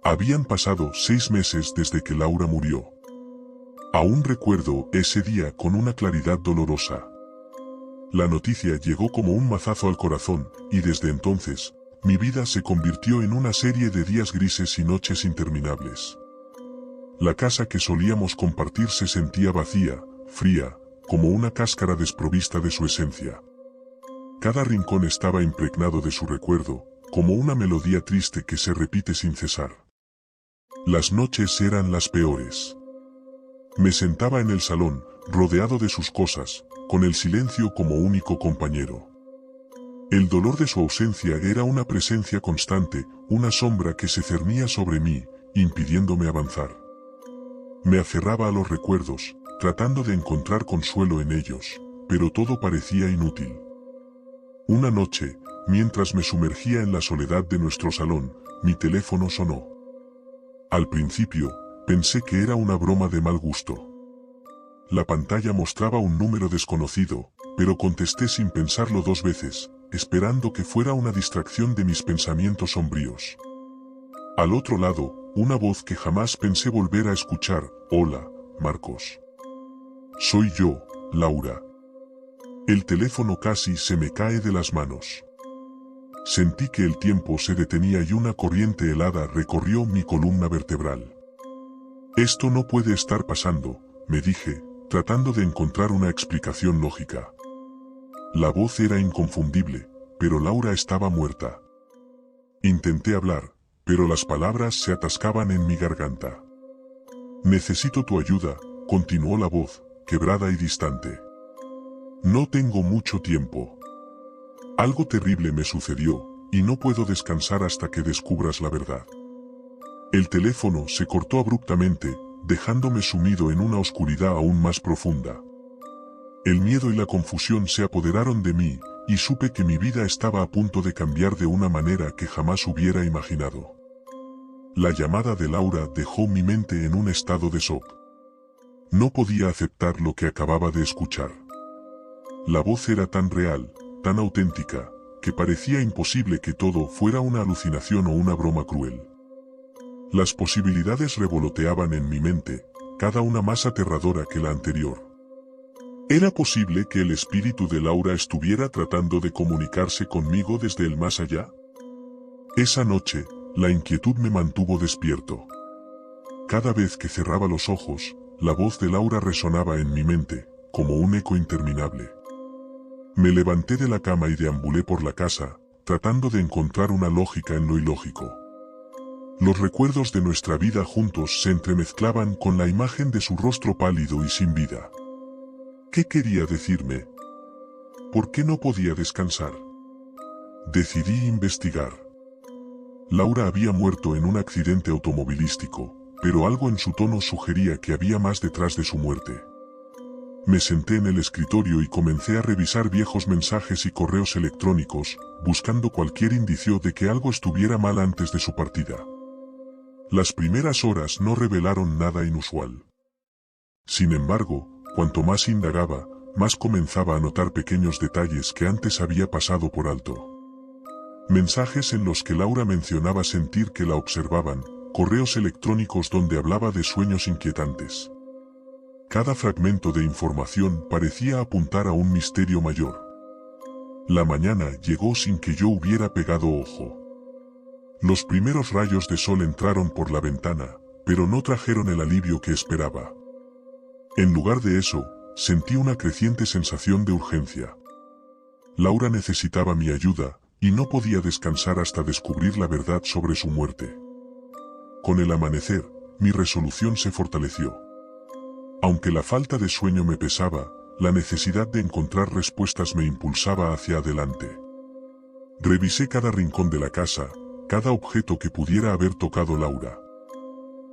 Habían pasado 6 meses desde que Laura murió. Aún recuerdo ese día con una claridad dolorosa. La noticia llegó como un mazazo al corazón, y desde entonces, mi vida se convirtió en una serie de días grises y noches interminables. La casa que solíamos compartir se sentía vacía, fría, como una cáscara desprovista de su esencia. Cada rincón estaba impregnado de su recuerdo, como una melodía triste que se repite sin cesar. Las noches eran las peores. Me sentaba en el salón, rodeado de sus cosas, con el silencio como único compañero. El dolor de su ausencia era una presencia constante, una sombra que se cernía sobre mí, impidiéndome avanzar. Me aferraba a los recuerdos, tratando de encontrar consuelo en ellos, pero todo parecía inútil. Una noche, mientras me sumergía en la soledad de nuestro salón, mi teléfono sonó. Al principio, pensé que era una broma de mal gusto. La pantalla mostraba un número desconocido, pero contesté sin pensarlo 2 veces, esperando que fuera una distracción de mis pensamientos sombríos. Al otro lado, una voz que jamás pensé volver a escuchar. Hola, Marcos. Soy yo, Laura. El teléfono casi se me cae de las manos. Sentí que el tiempo se detenía y una corriente helada recorrió mi columna vertebral. Esto no puede estar pasando, me dije, tratando de encontrar una explicación lógica. La voz era inconfundible, pero Laura estaba muerta. Intenté hablar, pero las palabras se atascaban en mi garganta. Necesito tu ayuda, continuó la voz, quebrada y distante. No tengo mucho tiempo. Algo terrible me sucedió, y no puedo descansar hasta que descubras la verdad. El teléfono se cortó abruptamente, dejándome sumido en una oscuridad aún más profunda. El miedo y la confusión se apoderaron de mí, y supe que mi vida estaba a punto de cambiar de una manera que jamás hubiera imaginado. La llamada de Laura dejó mi mente en un estado de shock. No podía aceptar lo que acababa de escuchar. La voz era tan real, tan auténtica, que parecía imposible que todo fuera una alucinación o una broma cruel. Las posibilidades revoloteaban en mi mente, cada una más aterradora que la anterior. ¿Era posible que el espíritu de Laura estuviera tratando de comunicarse conmigo desde el más allá? Esa noche, la inquietud me mantuvo despierto. Cada vez que cerraba los ojos, la voz de Laura resonaba en mi mente, como un eco interminable. Me levanté de la cama y deambulé por la casa, tratando de encontrar una lógica en lo ilógico. Los recuerdos de nuestra vida juntos se entremezclaban con la imagen de su rostro pálido y sin vida. ¿Qué quería decirme? ¿Por qué no podía descansar? Decidí investigar. Laura había muerto en un accidente automovilístico, pero algo en su tono sugería que había más detrás de su muerte. Me senté en el escritorio y comencé a revisar viejos mensajes y correos electrónicos, buscando cualquier indicio de que algo estuviera mal antes de su partida. Las primeras horas no revelaron nada inusual. Sin embargo, cuanto más indagaba, más comenzaba a notar pequeños detalles que antes había pasado por alto. Mensajes en los que Laura mencionaba sentir que la observaban, correos electrónicos donde hablaba de sueños inquietantes. Cada fragmento de información parecía apuntar a un misterio mayor. La mañana llegó sin que yo hubiera pegado ojo. Los primeros rayos de sol entraron por la ventana, pero no trajeron el alivio que esperaba. En lugar de eso, sentí una creciente sensación de urgencia. Laura necesitaba mi ayuda, y no podía descansar hasta descubrir la verdad sobre su muerte. Con el amanecer, mi resolución se fortaleció. Aunque la falta de sueño me pesaba, la necesidad de encontrar respuestas me impulsaba hacia adelante. Revisé cada rincón de la casa, cada objeto que pudiera haber tocado Laura.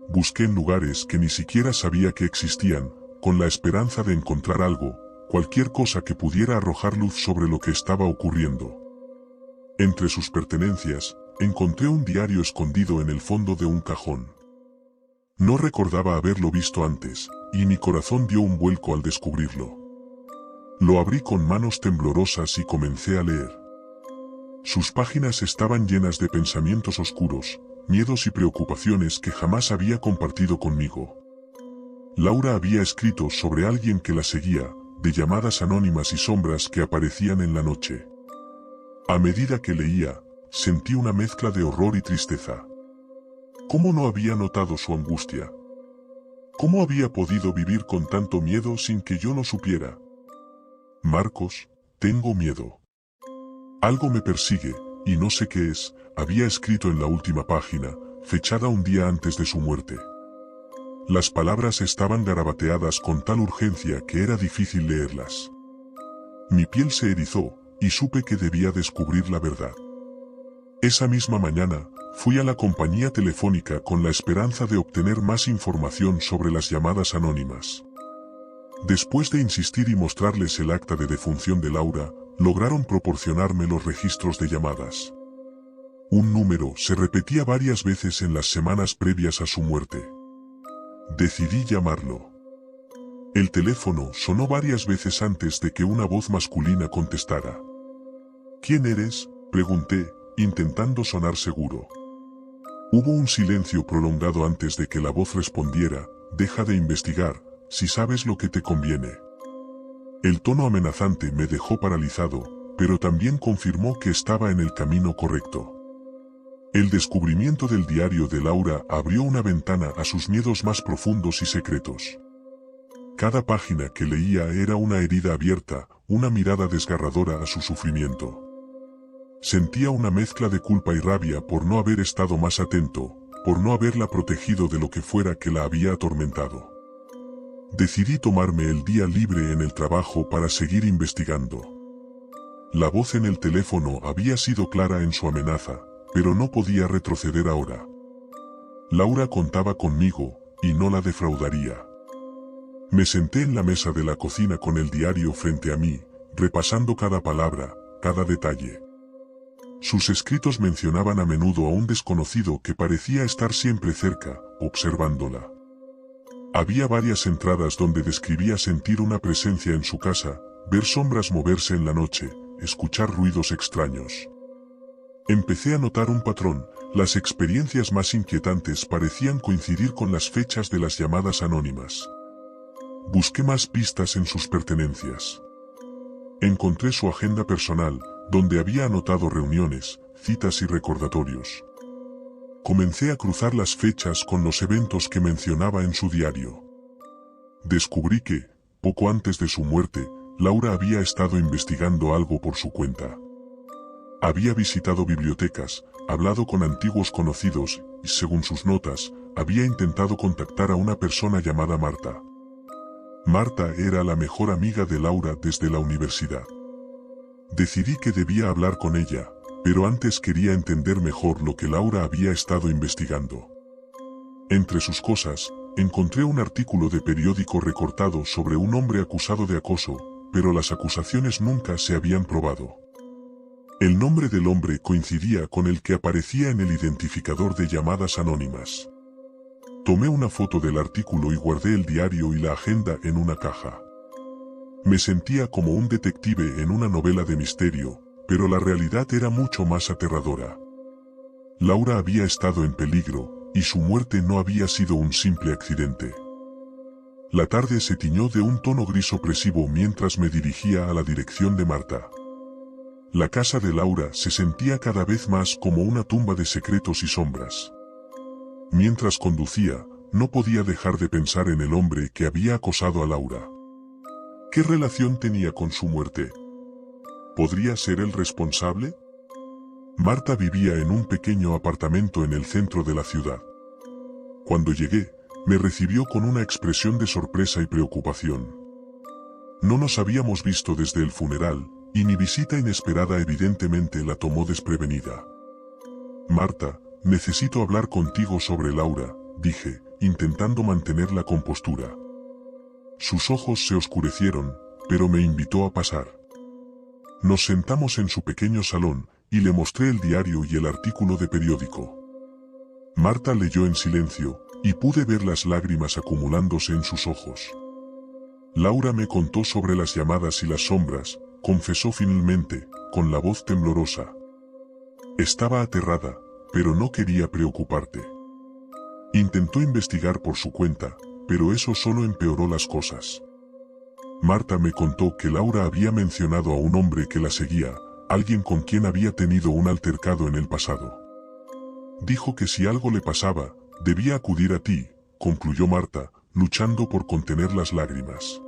Busqué en lugares que ni siquiera sabía que existían, con la esperanza de encontrar algo, cualquier cosa que pudiera arrojar luz sobre lo que estaba ocurriendo. Entre sus pertenencias, encontré un diario escondido en el fondo de un cajón. No recordaba haberlo visto antes, y mi corazón dio un vuelco al descubrirlo. Lo abrí con manos temblorosas y comencé a leer. Sus páginas estaban llenas de pensamientos oscuros, miedos y preocupaciones que jamás había compartido conmigo. Laura había escrito sobre alguien que la seguía, de llamadas anónimas y sombras que aparecían en la noche. A medida que leía, sentí una mezcla de horror y tristeza. ¿Cómo no había notado su angustia? ¿Cómo había podido vivir con tanto miedo sin que yo lo supiera? Marcos, tengo miedo. Algo me persigue, y no sé qué es, había escrito en la última página, fechada un día antes de su muerte. Las palabras estaban garabateadas con tal urgencia que era difícil leerlas. Mi piel se erizó, y supe que debía descubrir la verdad. Esa misma mañana, fui a la compañía telefónica con la esperanza de obtener más información sobre las llamadas anónimas. Después de insistir y mostrarles el acta de defunción de Laura, lograron proporcionarme los registros de llamadas. Un número se repetía varias veces en las semanas previas a su muerte. Decidí llamarlo. El teléfono sonó varias veces antes de que una voz masculina contestara. ¿Quién eres?, pregunté, intentando sonar seguro. Hubo un silencio prolongado antes de que la voz respondiera, deja de investigar, si sabes lo que te conviene. El tono amenazante me dejó paralizado, pero también confirmó que estaba en el camino correcto. El descubrimiento del diario de Laura abrió una ventana a sus miedos más profundos y secretos. Cada página que leía era una herida abierta, una mirada desgarradora a su sufrimiento. Sentía una mezcla de culpa y rabia por no haber estado más atento, por no haberla protegido de lo que fuera que la había atormentado. Decidí tomarme el día libre en el trabajo para seguir investigando. La voz en el teléfono había sido clara en su amenaza, pero no podía retroceder ahora. Laura contaba conmigo, y no la defraudaría. Me senté en la mesa de la cocina con el diario frente a mí, repasando cada palabra, cada detalle. Sus escritos mencionaban a menudo a un desconocido que parecía estar siempre cerca, observándola. Había varias entradas donde describía sentir una presencia en su casa, ver sombras moverse en la noche, escuchar ruidos extraños. Empecé a notar un patrón, las experiencias más inquietantes parecían coincidir con las fechas de las llamadas anónimas. Busqué más pistas en sus pertenencias. Encontré su agenda personal, donde había anotado reuniones, citas y recordatorios. Comencé a cruzar las fechas con los eventos que mencionaba en su diario. Descubrí que, poco antes de su muerte, Laura había estado investigando algo por su cuenta. Había visitado bibliotecas, hablado con antiguos conocidos, y según sus notas, había intentado contactar a una persona llamada Marta. Marta era la mejor amiga de Laura desde la universidad. Decidí que debía hablar con ella, pero antes quería entender mejor lo que Laura había estado investigando. Entre sus cosas, encontré un artículo de periódico recortado sobre un hombre acusado de acoso, pero las acusaciones nunca se habían probado. El nombre del hombre coincidía con el que aparecía en el identificador de llamadas anónimas. Tomé una foto del artículo y guardé el diario y la agenda en una caja. Me sentía como un detective en una novela de misterio, pero la realidad era mucho más aterradora. Laura había estado en peligro, y su muerte no había sido un simple accidente. La tarde se tiñó de un tono gris opresivo mientras me dirigía a la dirección de Marta. La casa de Laura se sentía cada vez más como una tumba de secretos y sombras. Mientras conducía, no podía dejar de pensar en el hombre que había acosado a Laura. ¿Qué relación tenía con su muerte? ¿Podría ser el responsable? Marta vivía en un pequeño apartamento en el centro de la ciudad. Cuando llegué, me recibió con una expresión de sorpresa y preocupación. No nos habíamos visto desde el funeral, y mi visita inesperada evidentemente la tomó desprevenida. Marta, necesito hablar contigo sobre Laura, dije, intentando mantener la compostura. Sus ojos se oscurecieron, pero me invitó a pasar. Nos sentamos en su pequeño salón, y le mostré el diario y el artículo de periódico. Marta leyó en silencio, y pude ver las lágrimas acumulándose en sus ojos. Laura me contó sobre las llamadas y las sombras, confesó finalmente, con la voz temblorosa. Estaba aterrada, pero no quería preocuparte. Intentó investigar por su cuenta, pero eso solo empeoró las cosas. Marta me contó que Laura había mencionado a un hombre que la seguía, alguien con quien había tenido un altercado en el pasado. Dijo que si algo le pasaba, debía acudir a ti, concluyó Marta, luchando por contener las lágrimas.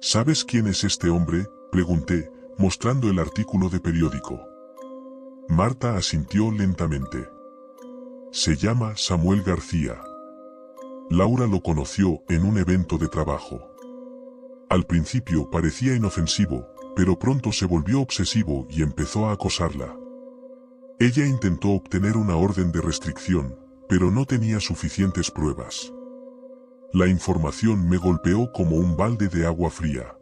¿Sabes quién es este hombre?, pregunté, mostrando el artículo de periódico. Marta asintió lentamente. Se llama Samuel García. Laura lo conoció en un evento de trabajo. Al principio parecía inofensivo, pero pronto se volvió obsesivo y empezó a acosarla. Ella intentó obtener una orden de restricción, pero no tenía suficientes pruebas. La información me golpeó como un balde de agua fría.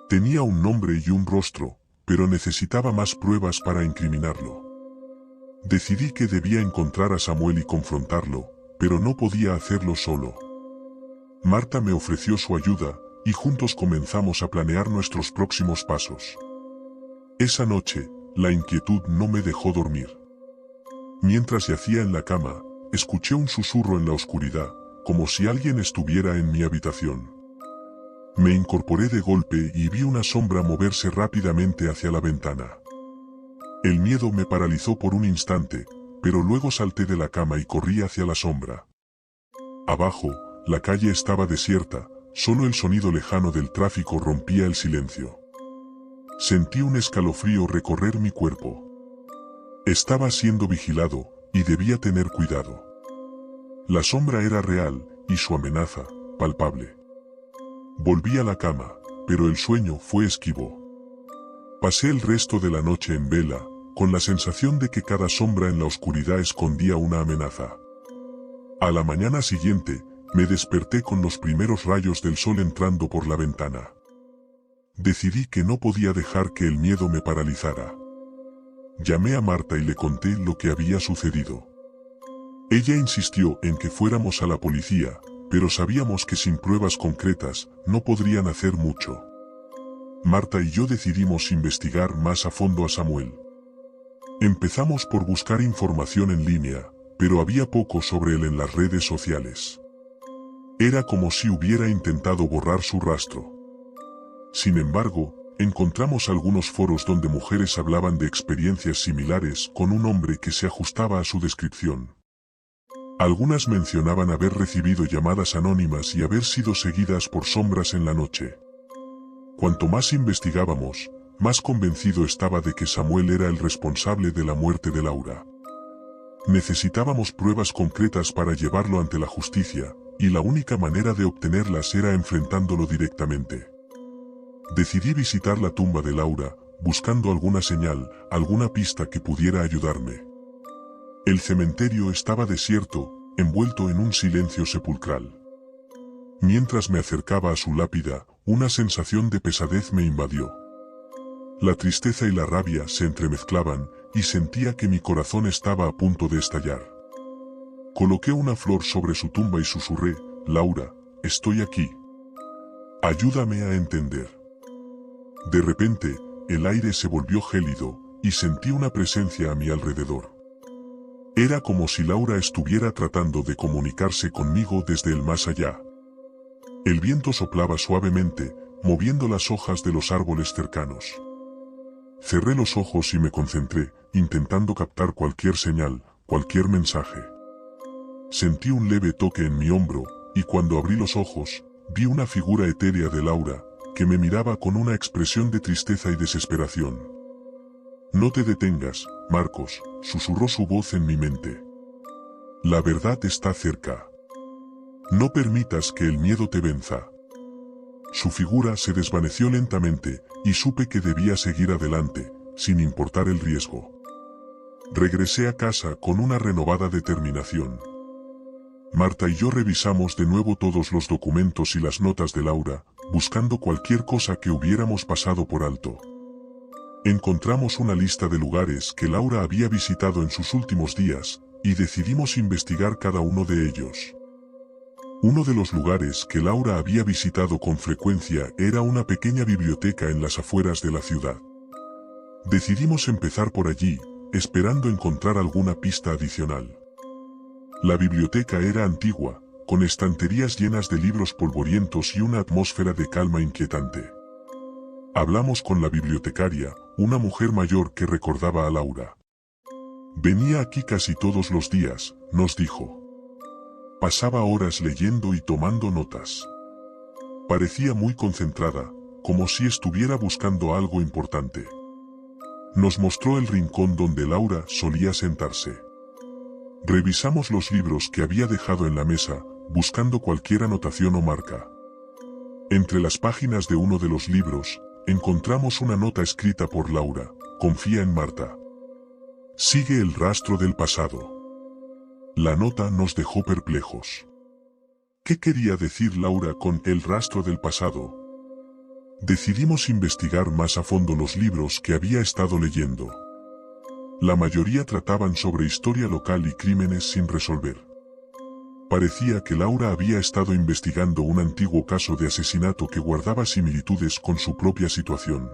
Tenía un nombre y un rostro, pero necesitaba más pruebas para incriminarlo. Decidí que debía encontrar a Samuel y confrontarlo, pero no podía hacerlo solo. Marta me ofreció su ayuda, y juntos comenzamos a planear nuestros próximos pasos. Esa noche, la inquietud no me dejó dormir. Mientras yacía en la cama, escuché un susurro en la oscuridad, como si alguien estuviera en mi habitación. Me incorporé de golpe y vi una sombra moverse rápidamente hacia la ventana. El miedo me paralizó por un instante, pero luego salté de la cama y corrí hacia la sombra. Abajo, la calle estaba desierta, solo el sonido lejano del tráfico rompía el silencio. Sentí un escalofrío recorrer mi cuerpo. Estaba siendo vigilado, y debía tener cuidado. La sombra era real, y su amenaza, palpable. Volví a la cama, pero el sueño fue esquivo. Pasé el resto de la noche en vela, con la sensación de que cada sombra en la oscuridad escondía una amenaza. A la mañana siguiente, me desperté con los primeros rayos del sol entrando por la ventana. Decidí que no podía dejar que el miedo me paralizara. Llamé a Marta y le conté lo que había sucedido. Ella insistió en que fuéramos a la policía, pero sabíamos que sin pruebas concretas, no podrían hacer mucho. Marta y yo decidimos investigar más a fondo a Samuel. Empezamos por buscar información en línea, pero había poco sobre él en las redes sociales. Era como si hubiera intentado borrar su rastro. Sin embargo, encontramos algunos foros donde mujeres hablaban de experiencias similares con un hombre que se ajustaba a su descripción. Algunas mencionaban haber recibido llamadas anónimas y haber sido seguidas por sombras en la noche. Cuanto más investigábamos, más convencido estaba de que Samuel era el responsable de la muerte de Laura. Necesitábamos pruebas concretas para llevarlo ante la justicia, y la única manera de obtenerlas era enfrentándolo directamente. Decidí visitar la tumba de Laura, buscando alguna señal, alguna pista que pudiera ayudarme. El cementerio estaba desierto, envuelto en un silencio sepulcral. Mientras me acercaba a su lápida, una sensación de pesadez me invadió. La tristeza y la rabia se entremezclaban, y sentía que mi corazón estaba a punto de estallar. Coloqué una flor sobre su tumba y susurré: Laura, estoy aquí. Ayúdame a entender. De repente, el aire se volvió gélido, y sentí una presencia a mi alrededor. Era como si Laura estuviera tratando de comunicarse conmigo desde el más allá. El viento soplaba suavemente, moviendo las hojas de los árboles cercanos. Cerré los ojos y me concentré, intentando captar cualquier señal, cualquier mensaje. Sentí un leve toque en mi hombro, y cuando abrí los ojos, vi una figura etérea de Laura, que me miraba con una expresión de tristeza y desesperación. No te detengas, Marcos, susurró su voz en mi mente. La verdad está cerca. No permitas que el miedo te venza. Su figura se desvaneció lentamente, y supe que debía seguir adelante, sin importar el riesgo. Regresé a casa con una renovada determinación. Marta y yo revisamos de nuevo todos los documentos y las notas de Laura, buscando cualquier cosa que hubiéramos pasado por alto. Encontramos una lista de lugares que Laura había visitado en sus últimos días, y decidimos investigar cada uno de ellos. Uno de los lugares que Laura había visitado con frecuencia era una pequeña biblioteca en las afueras de la ciudad. Decidimos empezar por allí, esperando encontrar alguna pista adicional. La biblioteca era antigua, con estanterías llenas de libros polvorientos y una atmósfera de calma inquietante. Hablamos con la bibliotecaria, una mujer mayor que recordaba a Laura. Venía aquí casi todos los días, nos dijo. Pasaba horas leyendo y tomando notas. Parecía muy concentrada, como si estuviera buscando algo importante. Nos mostró el rincón donde Laura solía sentarse. Revisamos los libros que había dejado en la mesa, buscando cualquier anotación o marca. Entre las páginas de uno de los libros, encontramos una nota escrita por Laura: confía en Marta. Sigue el rastro del pasado. La nota nos dejó perplejos. ¿Qué quería decir Laura con el rastro del pasado? Decidimos investigar más a fondo los libros que había estado leyendo. La mayoría trataban sobre historia local y crímenes sin resolver. Parecía que Laura había estado investigando un antiguo caso de asesinato que guardaba similitudes con su propia situación.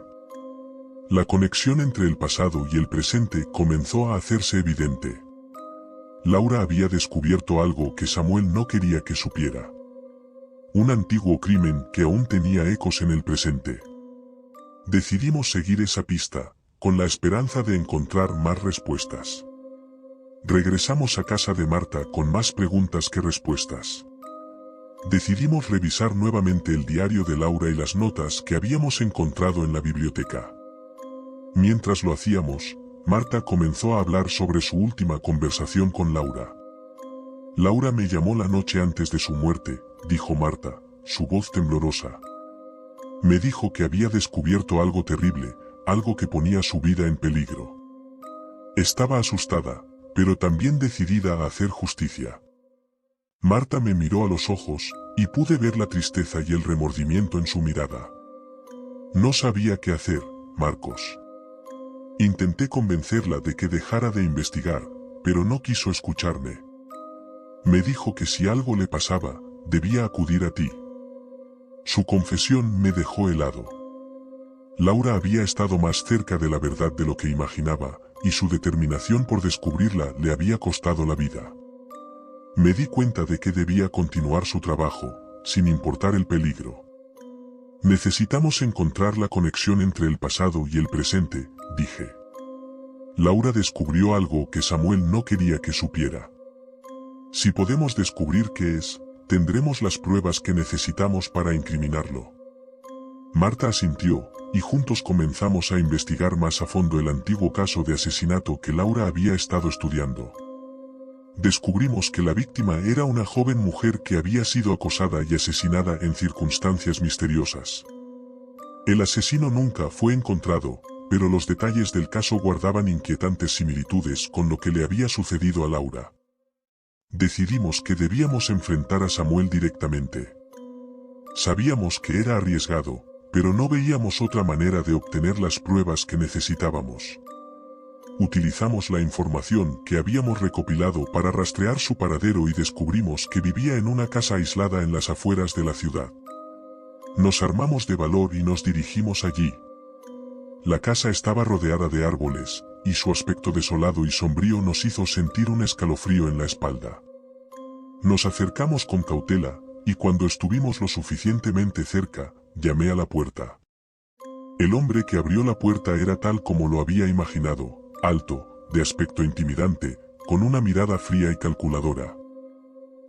La conexión entre el pasado y el presente comenzó a hacerse evidente. Laura había descubierto algo que Samuel no quería que supiera. Un antiguo crimen que aún tenía ecos en el presente. Decidimos seguir esa pista, con la esperanza de encontrar más respuestas. Regresamos a casa de Marta con más preguntas que respuestas. Decidimos revisar nuevamente el diario de Laura y las notas que habíamos encontrado en la biblioteca. Mientras lo hacíamos, Marta comenzó a hablar sobre su última conversación con Laura. Laura me llamó la noche antes de su muerte, dijo Marta, su voz temblorosa. Me dijo que había descubierto algo terrible, algo que ponía su vida en peligro. Estaba asustada, pero también decidida a hacer justicia. Marta me miró a los ojos, y pude ver la tristeza y el remordimiento en su mirada. No sabía qué hacer, Marcos. Intenté convencerla de que dejara de investigar, pero no quiso escucharme. Me dijo que si algo le pasaba, debía acudir a ti. Su confesión me dejó helado. Laura había estado más cerca de la verdad de lo que imaginaba, y su determinación por descubrirla le había costado la vida. Me di cuenta de que debía continuar su trabajo, sin importar el peligro. Necesitamos encontrar la conexión entre el pasado y el presente, dije. Laura descubrió algo que Samuel no quería que supiera. Si podemos descubrir qué es, tendremos las pruebas que necesitamos para incriminarlo. Marta asintió, y juntos comenzamos a investigar más a fondo el antiguo caso de asesinato que Laura había estado estudiando. Descubrimos que la víctima era una joven mujer que había sido acosada y asesinada en circunstancias misteriosas. El asesino nunca fue encontrado, pero los detalles del caso guardaban inquietantes similitudes con lo que le había sucedido a Laura. Decidimos que debíamos enfrentar a Samuel directamente. Sabíamos que era arriesgado, pero no veíamos otra manera de obtener las pruebas que necesitábamos. Utilizamos la información que habíamos recopilado para rastrear su paradero y descubrimos que vivía en una casa aislada en las afueras de la ciudad. Nos armamos de valor y nos dirigimos allí. La casa estaba rodeada de árboles, y su aspecto desolado y sombrío nos hizo sentir un escalofrío en la espalda. Nos acercamos con cautela, y cuando estuvimos lo suficientemente cerca, llamé a la puerta. El hombre que abrió la puerta era tal como lo había imaginado, alto, de aspecto intimidante, con una mirada fría y calculadora.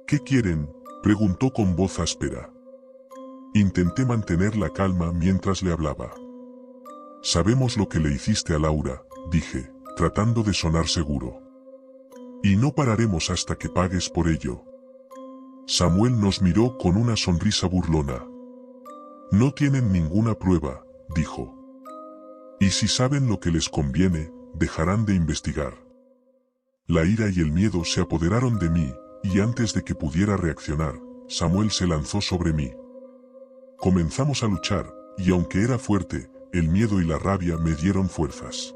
¿Qué quieren?, preguntó con voz áspera. Intenté mantener la calma mientras le hablaba. Sabemos lo que le hiciste a Laura, dije, tratando de sonar seguro. Y no pararemos hasta que pagues por ello. Samuel nos miró con una sonrisa burlona. No tienen ninguna prueba, dijo. Y si saben lo que les conviene, dejarán de investigar. La ira y el miedo se apoderaron de mí, y antes de que pudiera reaccionar, Samuel se lanzó sobre mí. Comenzamos a luchar, y aunque era fuerte, el miedo y la rabia me dieron fuerzas.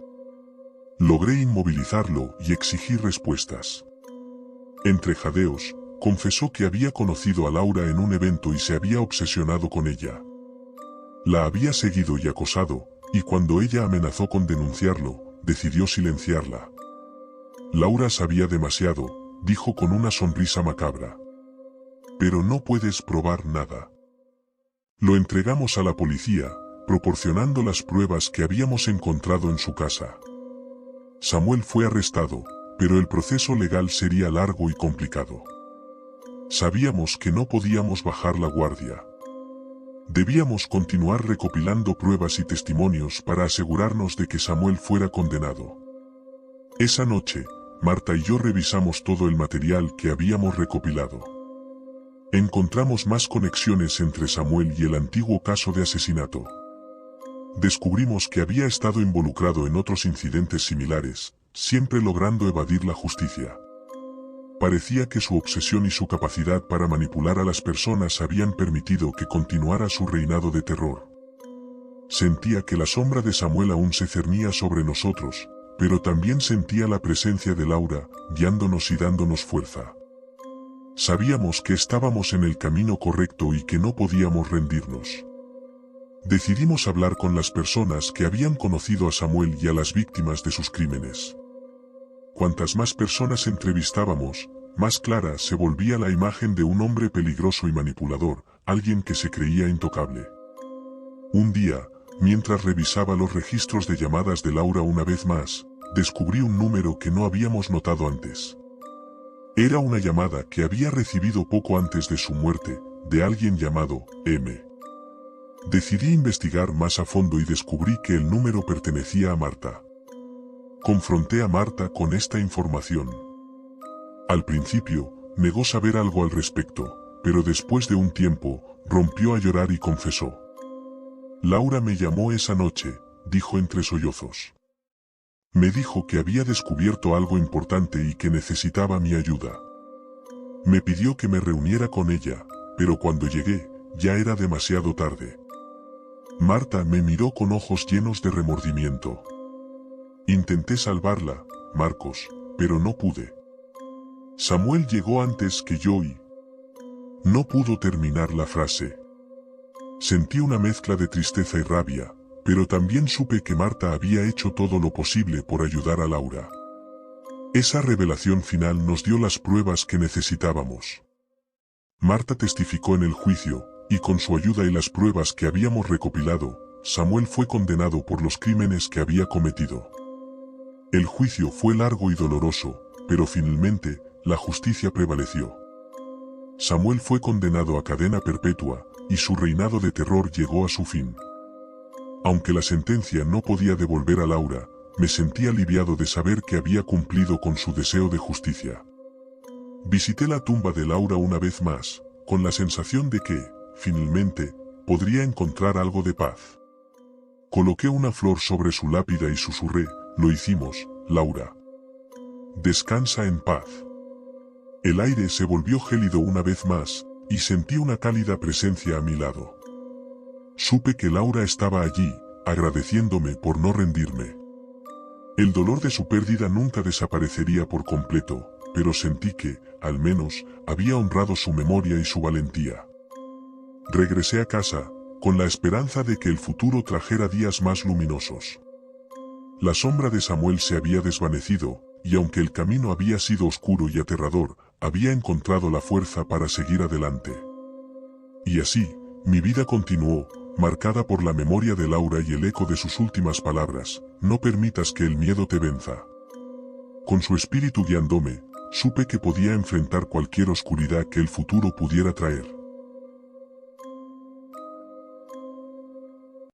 Logré inmovilizarlo y exigí respuestas. Entre jadeos, confesó que había conocido a Laura en un evento y se había obsesionado con ella. La había seguido y acosado, y cuando ella amenazó con denunciarlo, decidió silenciarla. Laura sabía demasiado, dijo con una sonrisa macabra. Pero no puedes probar nada. Lo entregamos a la policía, proporcionando las pruebas que habíamos encontrado en su casa. Samuel fue arrestado, pero el proceso legal sería largo y complicado. Sabíamos que no podíamos bajar la guardia. Debíamos continuar recopilando pruebas y testimonios para asegurarnos de que Samuel fuera condenado. Esa noche, Marta y yo revisamos todo el material que habíamos recopilado. Encontramos más conexiones entre Samuel y el antiguo caso de asesinato. Descubrimos que había estado involucrado en otros incidentes similares, siempre logrando evadir la justicia. Parecía que su obsesión y su capacidad para manipular a las personas habían permitido que continuara su reinado de terror. Sentía que la sombra de Samuel aún se cernía sobre nosotros, pero también sentía la presencia de Laura, guiándonos y dándonos fuerza. Sabíamos que estábamos en el camino correcto y que no podíamos rendirnos. Decidimos hablar con las personas que habían conocido a Samuel y a las víctimas de sus crímenes. Cuantas más personas entrevistábamos, más clara se volvía la imagen de un hombre peligroso y manipulador, alguien que se creía intocable. Un día, mientras revisaba los registros de llamadas de Laura una vez más, descubrí un número que no habíamos notado antes. Era una llamada que había recibido poco antes de su muerte, de alguien llamado M. Decidí investigar más a fondo y descubrí que el número pertenecía a Marta. Confronté a Marta con esta información. Al principio, negó saber algo al respecto, pero después de un tiempo, rompió a llorar y confesó. Laura me llamó esa noche, dijo entre sollozos. Me dijo que había descubierto algo importante y que necesitaba mi ayuda. Me pidió que me reuniera con ella, pero cuando llegué, ya era demasiado tarde. Marta me miró con ojos llenos de remordimiento. Intenté salvarla, Marcos, pero no pude. Samuel llegó antes que yo y... No pudo terminar la frase. Sentí una mezcla de tristeza y rabia, pero también supe que Marta había hecho todo lo posible por ayudar a Laura. Esa revelación final nos dio las pruebas que necesitábamos. Marta testificó en el juicio, y con su ayuda y las pruebas que habíamos recopilado, Samuel fue condenado por los crímenes que había cometido. El juicio fue largo y doloroso, pero finalmente, la justicia prevaleció. Samuel fue condenado a cadena perpetua, y su reinado de terror llegó a su fin. Aunque la sentencia no podía devolver a Laura, me sentí aliviado de saber que había cumplido con su deseo de justicia. Visité la tumba de Laura una vez más, con la sensación de que, finalmente, podría encontrar algo de paz. Coloqué una flor sobre su lápida y susurré, lo hicimos, Laura. Descansa en paz. El aire se volvió gélido una vez más, y sentí una cálida presencia a mi lado. Supe que Laura estaba allí, agradeciéndome por no rendirme. El dolor de su pérdida nunca desaparecería por completo, pero sentí que, al menos, había honrado su memoria y su valentía. Regresé a casa, con la esperanza de que el futuro trajera días más luminosos. La sombra de Samuel se había desvanecido, y aunque el camino había sido oscuro y aterrador, había encontrado la fuerza para seguir adelante. Y así, mi vida continuó, marcada por la memoria de Laura y el eco de sus últimas palabras, no permitas que el miedo te venza. Con su espíritu guiándome, supe que podía enfrentar cualquier oscuridad que el futuro pudiera traer.